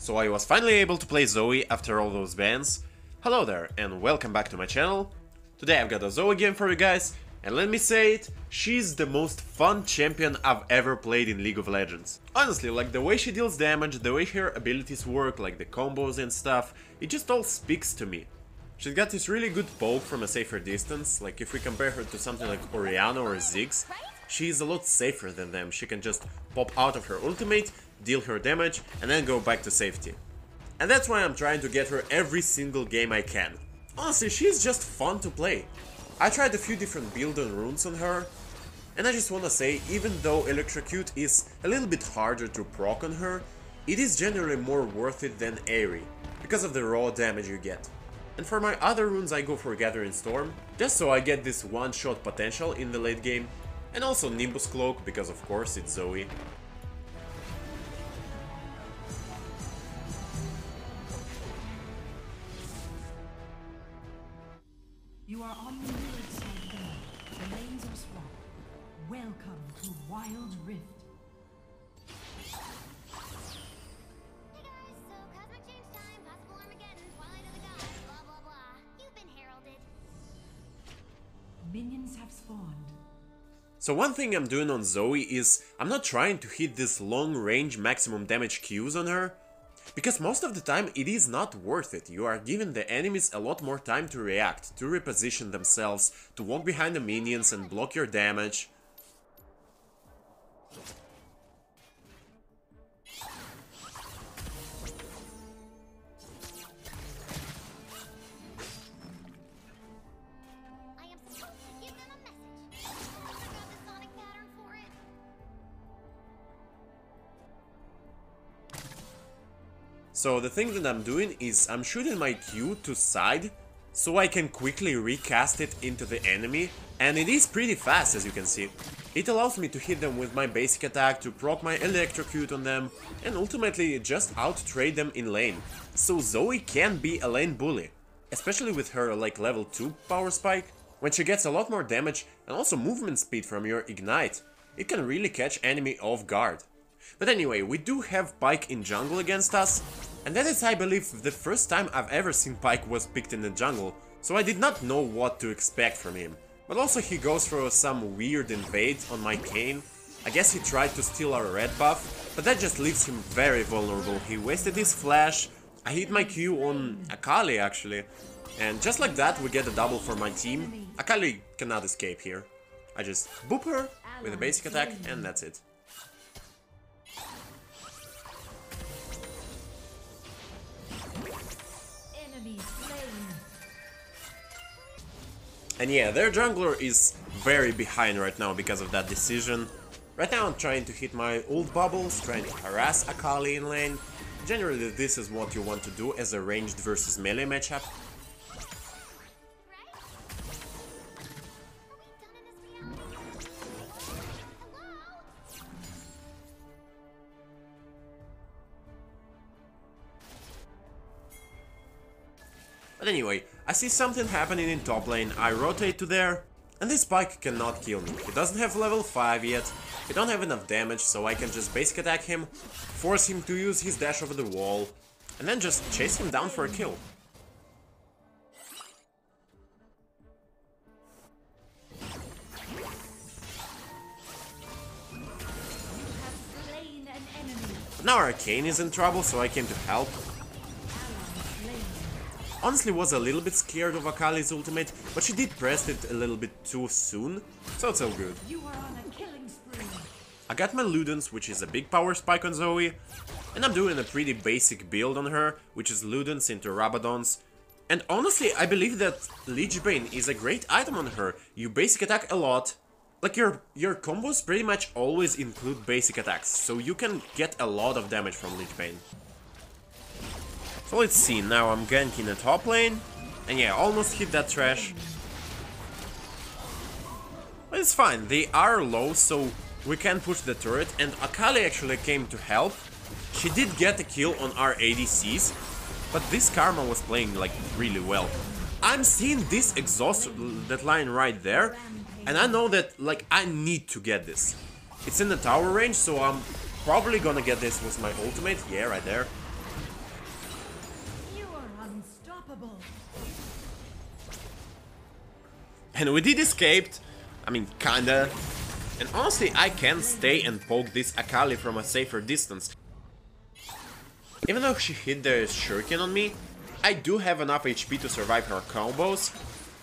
So I was finally able to play Zoe after all those bans. Hello there and welcome back to my channel. Today I've got a Zoe game for you guys, and let me say it, she's the most fun champion I've ever played in League of Legends. Honestly, like the way she deals damage, the way her abilities work, like the combos and stuff, it just all speaks to me. She's got this really good poke from a safer distance, like if we compare her to something like Orianna or Ziggs, she's a lot safer than them. She can just pop out of her ultimate, deal her damage, and then go back to safety. And that's why I'm trying to get her every single game I can. Honestly, she's just fun to play. I tried a few different build and runes on her, and I just wanna say, even though Electrocute is a little bit harder to proc on her, it is generally more worth it than Airy, because of the raw damage you get. And for my other runes I go for Gathering Storm, just so I get this one-shot potential in the late game, and also Nimbus Cloak, because of course it's Zoe. You are on the mirrored side game. The lanes are swapped. Welcome to Wild Rift. Hey guys, so cosmic change time, possible Armageddon, twilight of the gods, blah blah blah. You've been heralded. Minions have spawned. So one thing I'm doing on Zoe is I'm not trying to hit this long range maximum damage Qs on her, because most of the time it is not worth it. You are giving the enemies a lot more time to react, to reposition themselves, to walk behind the minions and block your damage. I am supposed to give them a message. I got the sonic pattern for it. So the thing that I'm doing is I'm shooting my Q to side, so I can quickly recast it into the enemy, and it is pretty fast as you can see. It allows me to hit them with my basic attack, to proc my Electrocute on them, and ultimately just out-trade them in lane. So Zoe can be a lane bully, especially with her like level 2 power spike, when she gets a lot more damage and also movement speed from your ignite. It can really catch enemy off guard. But anyway, we do have Pyke in jungle against us, and that is, I believe, the first time I've ever seen Pyke was picked in the jungle, so I did not know what to expect from him. But also he goes for some weird invade on my Kayn. I guess he tried to steal our red buff, but that just leaves him very vulnerable. He wasted his flash, I hit my Q on Akali actually, and just like that we get a double for my team. Akali cannot escape here. I just boop her with a basic attack and that's it. And yeah, their jungler is very behind right now because of that decision. Right now I'm trying to hit my ult bubbles, trying to harass Akali in lane. Generally this is what you want to do as a ranged versus melee matchup. But anyway, I see something happening in top lane, I rotate to there, and this Pyke cannot kill me. He doesn't have level 5 yet, he don't have enough damage, so I can just basic attack him, force him to use his dash over the wall, and then just chase him down for a kill. But now our Kayn is in trouble, so I came to help. Honestly was a little bit scared of Akali's ultimate, but she did press it a little bit too soon, so it's all good. You are on a killing spree. I got my Ludens, which is a big power spike on Zoe, and I'm doing a pretty basic build on her, which is Ludens into Rabadons. And honestly, I believe that Lich Bane is a great item on her. You basic attack a lot, like your combos pretty much always include basic attacks, so you can get a lot of damage from Lich Bane. So let's see, now I'm ganking the top lane, and yeah, almost hit that trash. But it's fine, they are low, so we can push the turret, and Akali actually came to help. She did get a kill on our ADCs, but this Karma was playing like really well. I'm seeing this exhaust, that line right there, and I know that like I need to get this. It's in the tower range, so I'm probably gonna get this with my ultimate, yeah, right there. Unstoppable. And we did escape. I mean, kinda. And honestly, I can stay and poke this Akali from a safer distance. Even though she hit the shuriken on me, I do have enough HP to survive her combos.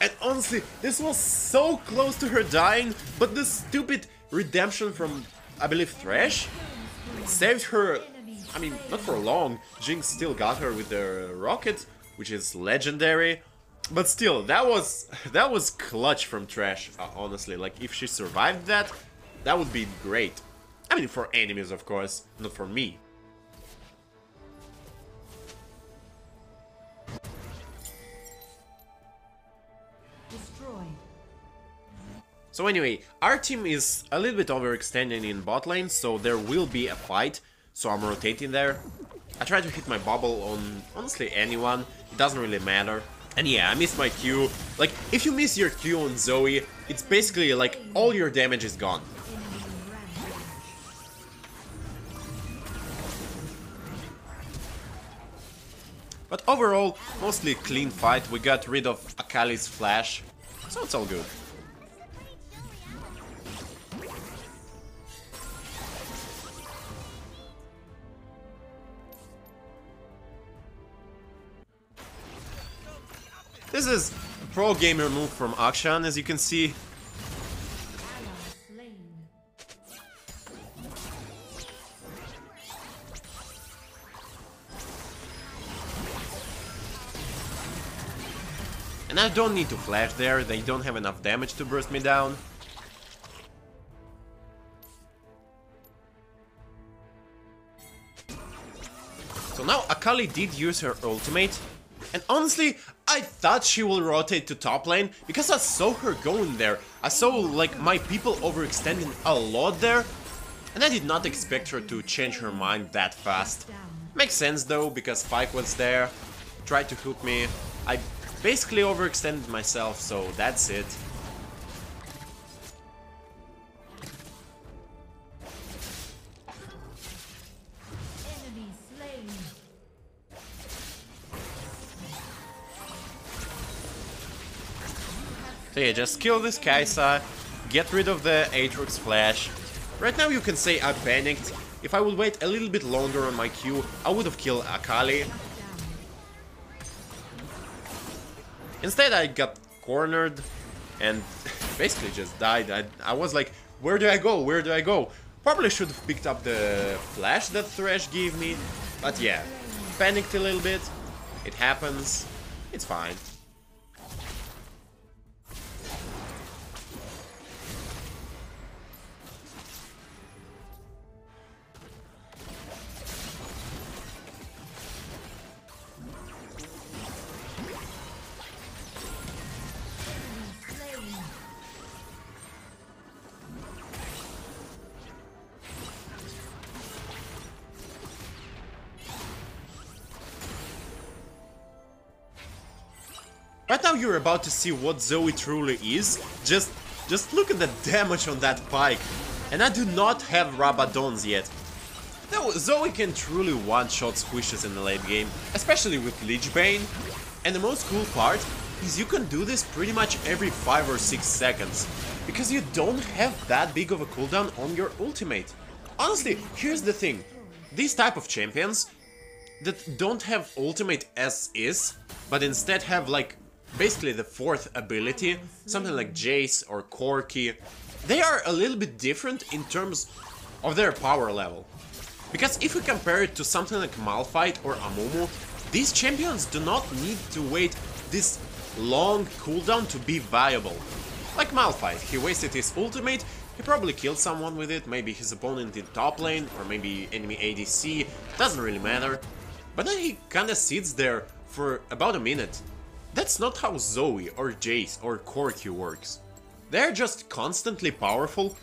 And honestly, this was so close to her dying, but the stupid redemption from, I believe, Thresh saved her. I mean, not for long. Jinx still got her with the rocket, which is legendary. But still, that was clutch from Thresh, honestly. Like, if she survived that, that would be great. I mean, for enemies, of course, not for me. Destroyed. So anyway, our team is a little bit overextended in bot lane, so there will be a fight. So I'm rotating there. I try to hit my bubble on, honestly, anyone. It doesn't really matter. And yeah, I missed my Q. Like, if you miss your Q on Zoe, it's basically like all your damage is gone. But overall, mostly clean fight. We got rid of Akali's flash, so it's all good. This is a pro gamer move from Akshan, as you can see. And I don't need to flash there, they don't have enough damage to burst me down. So now Akali did use her ultimate, and honestly, I thought she will rotate to top lane, because I saw her going there. I saw, like, my people overextending a lot there, and I did not expect her to change her mind that fast. Makes sense though, because Spike was there, tried to hook me. I basically overextended myself, so that's it. Enemy slain. So yeah, just kill this Kaisa, get rid of the Aatrox flash. Right now you can say I panicked. If I would wait a little bit longer on my Q, I would have killed Akali. Instead I got cornered and basically just died. I was like, where do I go? Where do I go? Probably should have picked up the flash that Thresh gave me. But yeah, panicked a little bit. It happens. It's fine. Right now you're about to see what Zoe truly is. Just look at the damage on that Pike. And I do not have Rabadons yet. Now, Zoe can truly one-shot squishes in the late game, especially with Lich Bane. And the most cool part is you can do this pretty much every 5 or 6 seconds, because you don't have that big of a cooldown on your ultimate. Honestly, here's the thing. These type of champions that don't have ultimate as is, but instead have like basically the fourth ability, something like Jace or Corki, they are a little bit different in terms of their power level. Because if we compare it to something like Malphite or Amumu, these champions do not need to wait this long cooldown to be viable. Like Malphite, he wasted his ultimate, he probably killed someone with it, maybe his opponent in top lane, or maybe enemy ADC, doesn't really matter. But then he kinda sits there for about a minute. That's not how Zoe or Jace or Corki works. They're just constantly powerful,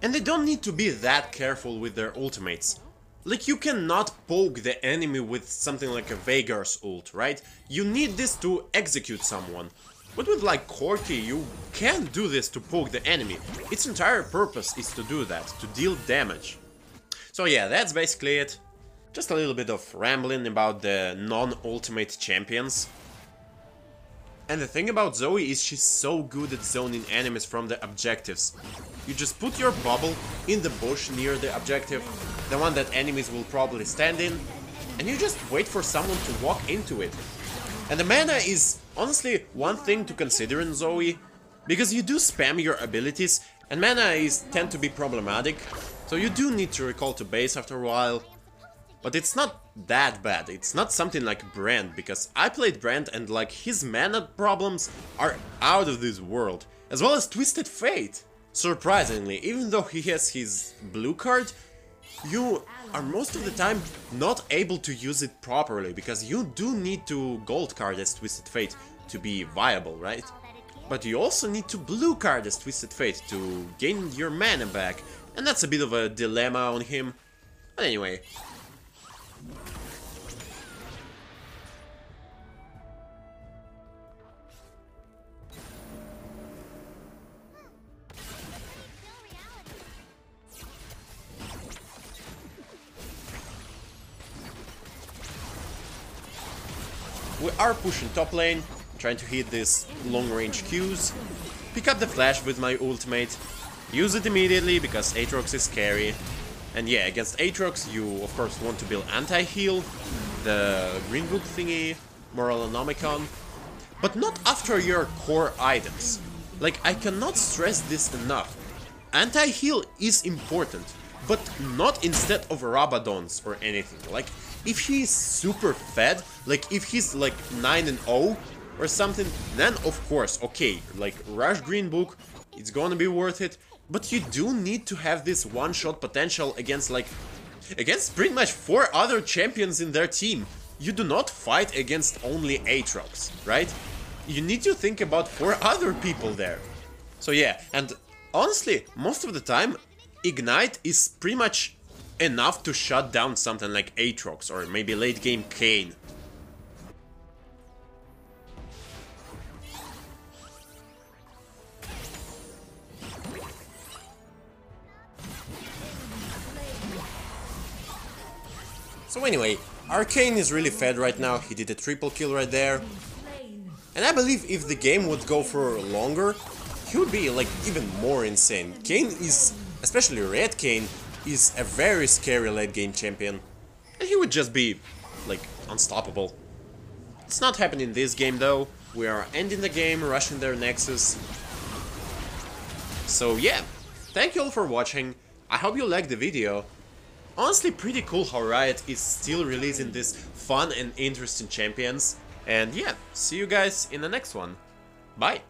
and they don't need to be that careful with their ultimates. Like, you cannot poke the enemy with something like a Veigar's ult, right? You need this to execute someone. But with like Corki, you can't do this to poke the enemy. Its entire purpose is to do that, to deal damage. So yeah, that's basically it. Just a little bit of rambling about the non-ultimate champions. And the thing about Zoe is she's so good at zoning enemies from the objectives. You just put your bubble in the bush near the objective, the one that enemies will probably stand in, and you just wait for someone to walk into it. And the mana is honestly one thing to consider in Zoe, because you do spam your abilities, and mana tend to be problematic, so you do need to recall to base after a while. But it's not that bad, it's not something like Brand, because I played Brand and like his mana problems are out of this world, as well as Twisted Fate. Surprisingly, even though he has his blue card, you are most of the time not able to use it properly, because you do need to gold card as Twisted Fate to be viable, right? But you also need to blue card as Twisted Fate to gain your mana back, and that's a bit of a dilemma on him. But anyway. We are pushing top lane, trying to hit these long-range Qs, pick up the flash with my ultimate, use it immediately because Aatrox is scary. And yeah, against Aatrox you of course want to build anti-heal, the green book thingy, Moralonomicon, but not after your core items. Like, I cannot stress this enough. Anti-heal is important, but not instead of Rabadons or anything. Like, if he is super fed, like if he's like 9-0 or something, then of course, okay, like Rush Green Book, it's gonna be worth it, but you do need to have this one-shot potential against pretty much 4 other champions in their team. You do not fight against only Aatrox, right? You need to think about 4 other people there. So yeah, and honestly, most of the time, Ignite is pretty much enough to shut down something like Aatrox or maybe late game Kayn. So anyway, our Kayn is really fed right now, he did a triple kill right there. And I believe if the game would go for longer, he would be like even more insane. Kayn is, especially Red Kayn, is a very scary late game champion, and he would just be like unstoppable. It's not happening in this game though. We are ending the game, rushing their Nexus. So yeah, thank you all for watching. I hope you liked the video. Honestly, pretty cool how Riot is still releasing these fun and interesting champions. And yeah, see you guys in the next one. Bye!